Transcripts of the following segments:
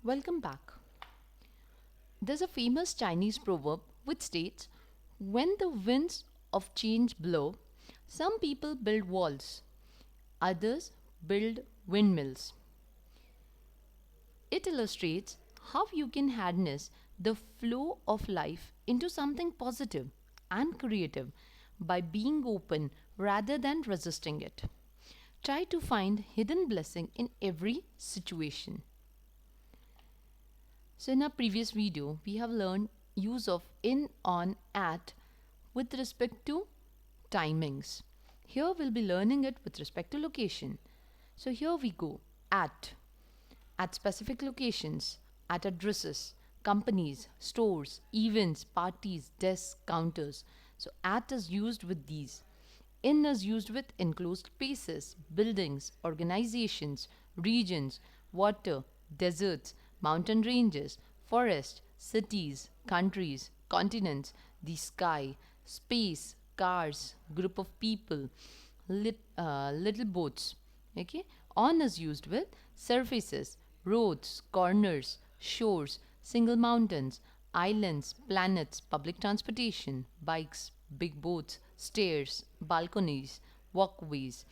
Welcome back. There's a famous Chinese proverb which states, when the winds of change blow, some people build walls, others build windmills. It illustrates how you can harness the flow of life into something positive and creative by being open rather than resisting it. Try to find hidden blessing in every situation. So in our previous video, we have learned use of in, on, at with respect to timings. Here we'll be learning it with respect to location. So here we go. At specific locations, at addresses, companies, stores, events, parties, desks, counters. So at is used with these. In is used with enclosed spaces, buildings, organizations, regions, water, deserts, mountain ranges, forests, cities, countries, continents, the sky, space, cars, group of people, little boats. Okay, on is used with surfaces, roads, corners, shores, single mountains, islands, planets, public transportation, bikes, big boats, stairs, balconies, walkways.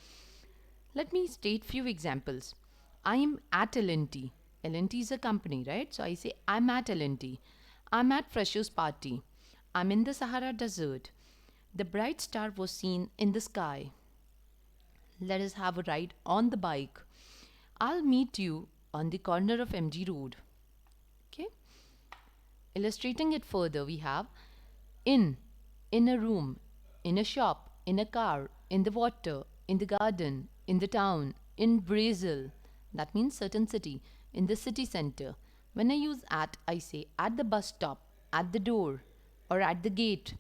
Let me state few examples. I am at LNT. LNT is a company, right? So I say I'm at LNT. I'm at Freshers party. I'm in the Sahara Desert. The bright star was seen in the sky. Let us have a ride on the bike. I'll meet you on the corner of MG Road. Okay. Illustrating it further, we have in, in a room, in a shop, in a car, in the water, in the garden, in the town, in Brazil. That means certain city, in the city center. When I use at, I say at the bus stop, at the door, or at the gate,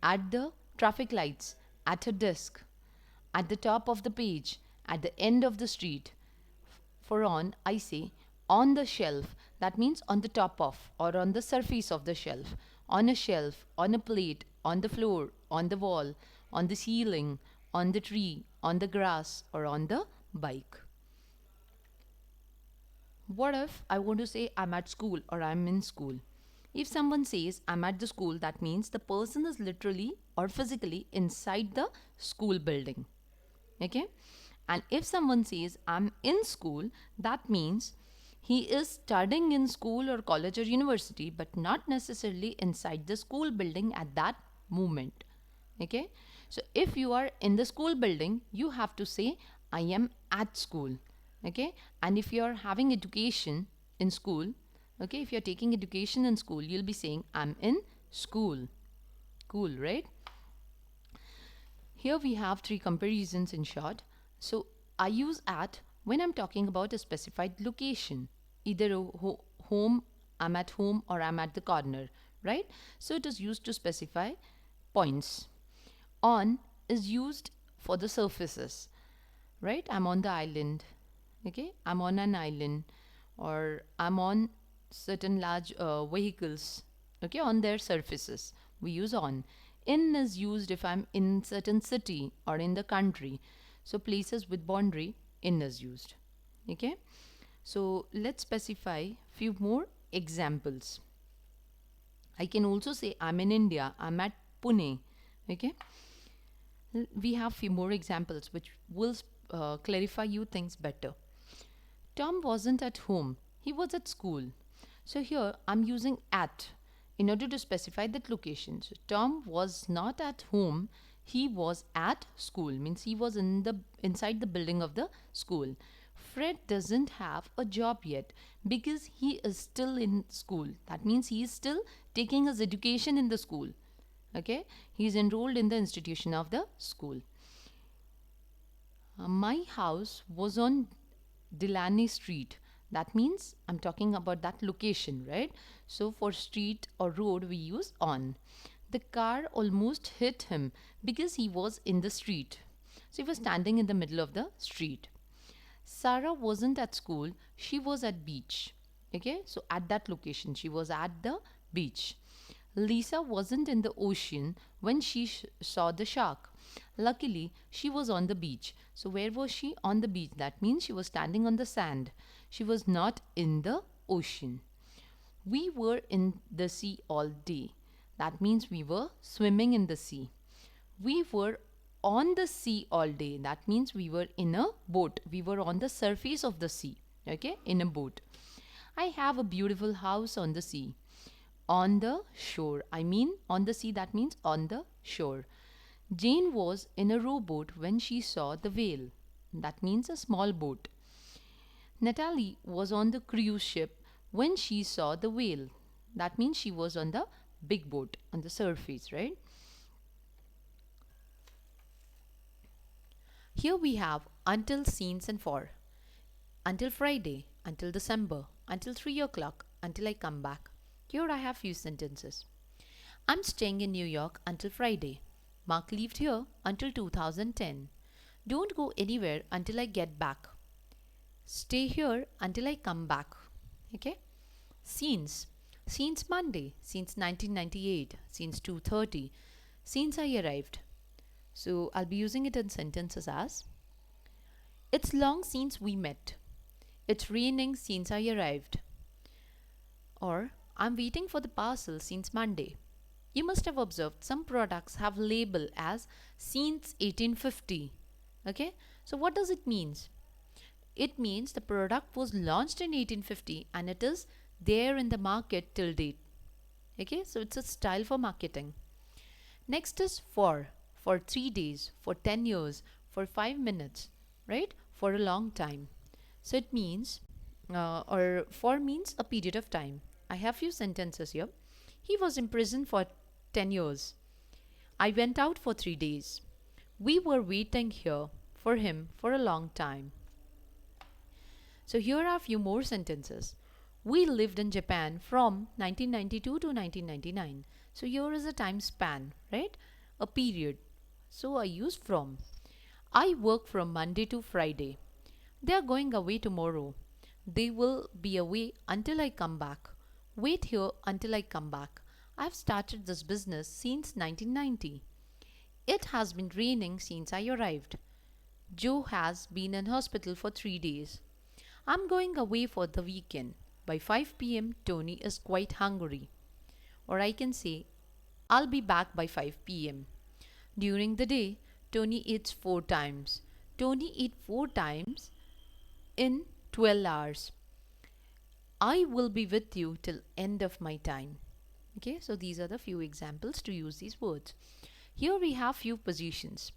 at the traffic lights, at a desk, at the top of the page, at the end of the street. For on, I say on the shelf, that means on the top of or on the surface of the shelf, on a shelf, on a plate, on the floor, on the wall, on the ceiling, on the tree, on the grass, or on the bike. What if I want to say I'm at school or I'm in school? If someone says I'm at the school, that means the person is literally or physically inside the school building. Okay? And if someone says I'm in school, that means he is studying in school or college or university, but not necessarily inside the school building at that moment. Okay? So if you are in the school building, you have to say I am at school. Okay? And if you are having education in school, okay, if you're taking education in school, you'll be saying I'm in school. Cool, right? Here we have three comparisons in short. So I use at when I'm talking about a specified location, either home, I'm at home, or I'm at the corner, right? So it is used to specify points. On is used for the surfaces, right? I'm on the island, okay? I'm on an island, or I'm on certain large vehicles, okay, on their surfaces. We use on. In is used if I'm in certain city or in the country. So places with boundary, in is used. Okay. So let's specify few more examples. I can also say I'm in India. I'm at Pune. Okay. We have few more examples which will clarify you things better. Tom wasn't at home. He was at school. So here I'm using at in order to specify that location. So Tom was not at home. He was at school. Means he was inside the building of the school. Fred doesn't have a job yet because he is still in school. That means he is still taking his education in the school. Okay, he is enrolled in the institution of the school. My house was on Delaney Street. That means I'm talking about that location, right? So for street or road, we use on. The car almost hit him because he was in the street. So he was standing in the middle of the street. Sarah wasn't at school, she was at beach. Okay, so at that location, she was at the beach. Lisa wasn't in the ocean when she saw the shark. Luckily, she was on the beach. So where was she? On the beach. That means she was standing on the sand. She was not in the ocean. We were in the sea all day. That means we were swimming in the sea. We were on the sea all day. That means we were in a boat. We were on the surface of the sea. Okay, in a boat. I have a beautiful house on the sea. On the shore. I mean, on the sea, that means on the shore. Jane was in a rowboat when she saw the whale. That means a small boat. Natalie was on the cruise ship when she saw the whale. That means she was on the big boat, on the surface, right? Here we have until, since, and for. Until Friday, until December, until 3 o'clock, until I come back. Here I have few sentences. I'm staying in New York until Friday. Mark lived here until 2010. Don't go anywhere until I get back. Stay here until I come back. Okay? Since. Since Monday. Since 1998. Since 2:30. Since I arrived. So I'll be using it in sentences as it's long since we met. It's raining since I arrived. Or I'm waiting for the parcel since Monday. You must have observed some products have label as since 1850. Okay? So what does it mean? It means the product was launched in 1850 and it is there in the market till date. Okay? So it's a style for marketing. Next is for 3 days, for 10 years, for 5 minutes, right? For a long time. So it means, or for means a period of time. I have few sentences here. He was in prison for 10 years. I went out for 3 days. We were waiting here for him for a long time. So here are a few more sentences. We lived in Japan from 1992 to 1999. So here is a time span, right? A period. So I use from. I work from Monday to Friday. They are going away tomorrow. They will be away until I come back. Wait here until I come back. I've started this business since 1990. It has been raining since I arrived. Joe has been in hospital for 3 days. I'm going away for the weekend. By 5 p.m. Tony is quite hungry. Or I can say, I'll be back by 5 p.m. During the day, Tony eats 4 times. Tony eats 4 times in 12 hours. I will be with you till end of my time. Okay, so these are the few examples to use these words. Here we have few positions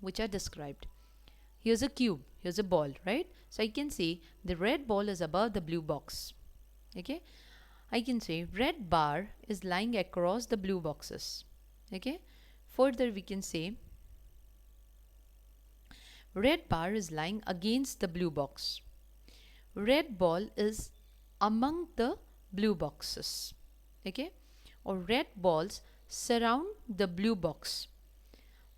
which are described. Here's a cube, here's a ball, right? So I can say the red ball is above the blue box. Okay, I can say red bar is lying across the blue boxes. Okay, further we can say red bar is lying against the blue box. Red ball is among the blue boxes. Okay, or red balls surround the blue box.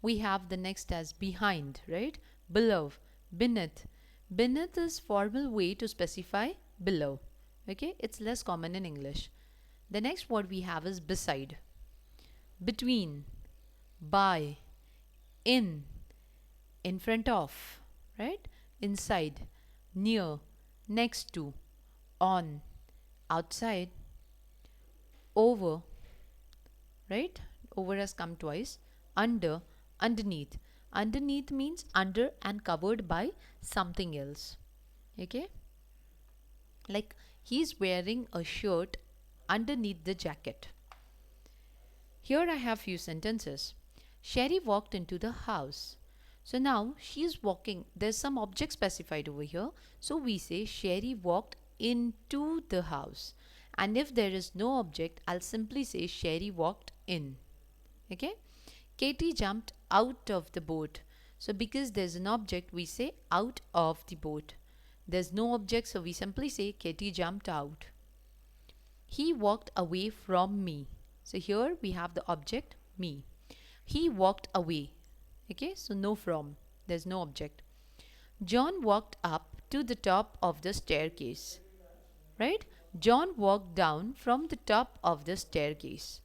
We have the next as behind, right? Below, beneath. Beneath is formal way to specify below. Okay, it's less common in English. The next word we have is beside, between, by, in front of, right? Inside, near, next to, on, outside, over, right? Over has come twice. Under, underneath. Underneath means under and covered by something else. Okay? Like he's wearing a shirt underneath the jacket. Here I have few sentences. Sherry walked into the house. So now she's walking. There's some object specified over here. So we say Sherry walked into the house. And if there is no object, I'll simply say Sherry walked in. Okay? Katie jumped out of the boat. So because there's an object, we say out of the boat. There's no object, so we simply say Katie jumped out. He walked away from me. So here we have the object me. He walked away. Okay, so no from. There's no object. John walked up to the top of the staircase. Right? John walked down from the top of the staircase.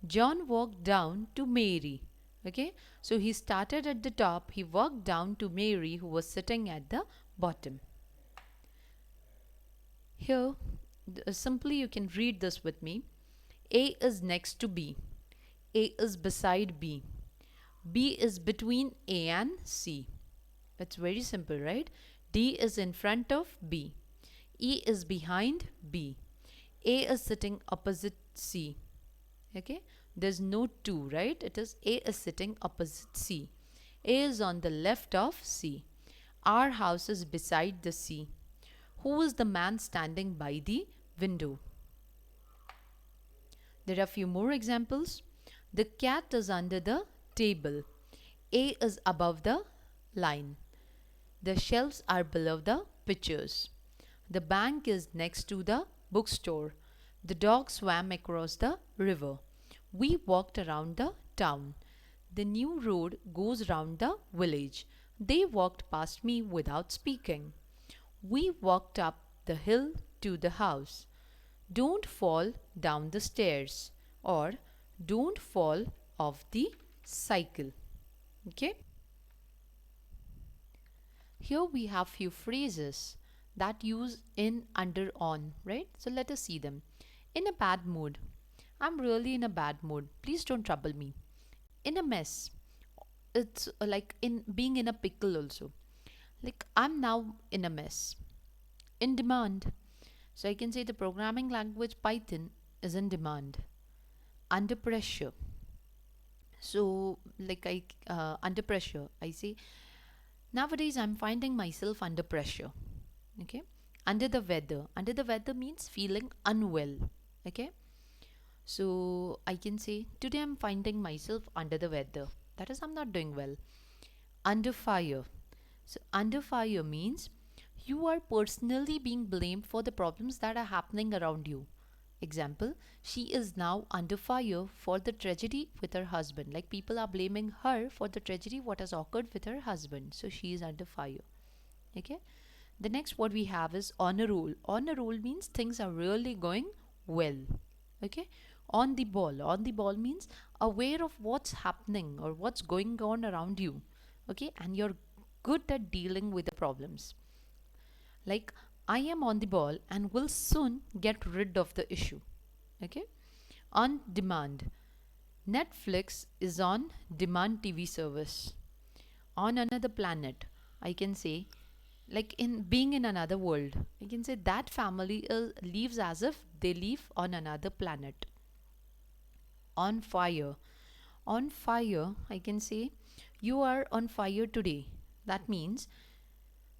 John walked down to Mary. Okay, so he started at the top, he walked down to Mary who was sitting at the bottom. Here Simply, you can read this with me. A is next to B. A is beside B. B is between A and C. It's very simple, right? D is in front of B. E is behind B. A is sitting opposite C. Okay? There's no 2, right? It is A is sitting opposite C. A is on the left of C. Our house is beside the sea. Who is the man standing by the window? There are a few more examples. The cat is under the table. A is above the line. The shelves are below the pictures. The bank is next to the bookstore. The dog swam across the river. We walked around the town. The new road goes round the village. They walked past me without speaking. We walked up the hill to the house. Don't fall down the stairs, or don't fall off the cycle. Okay? Here we have few phrases that use in, under, on, right? So let us see them. In a bad mood. I'm really in a bad mood. Please don't trouble me. In a mess. It's like in being in a pickle also. Like I'm now in a mess. In demand. So I can say the programming language Python is in demand. Under pressure. So like under pressure, I say nowadays I'm finding myself under pressure. Okay. Under the weather. Under the weather means feeling unwell. Okay. So I can say today I'm finding myself under the weather. That is, I'm not doing well. Under fire. So under fire means you are personally being blamed for the problems that are happening around you. Example, she is now under fire for the tragedy with her husband. Like people are blaming her for the tragedy what has occurred with her husband. So she is under fire. Okay. The next what we have is on a roll. On a roll means things are really going well. Okay. On the ball. On the ball means aware of what's happening or what's going on around you. Okay. And you're good at dealing with the problems. Like I am on the ball and will soon get rid of the issue. Okay. On demand. Netflix is on demand TV service. On another planet, I can say, like in being in another world, I can say that family lives as if they live on another planet. On fire. On fire, I can say you are on fire today. That means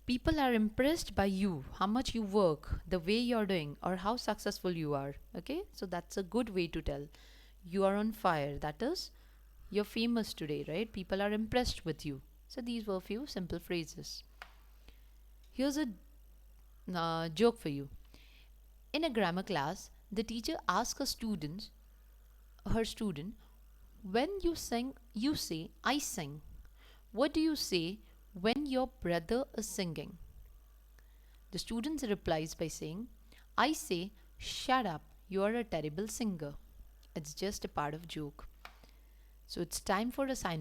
people are impressed by you, how much you work, the way you're doing, or how successful you are. Okay, so that's a good way to tell you are on fire. That is, you're famous today, right? People are impressed with you. So these were a few simple phrases. Here's a joke for you. In a grammar class, the teacher asks her student, when you sing, you say, I sing. What do you say when your brother is singing? The student replies by saying, I say, shut up, you are a terrible singer. It's just a part of joke. So it's time for a sign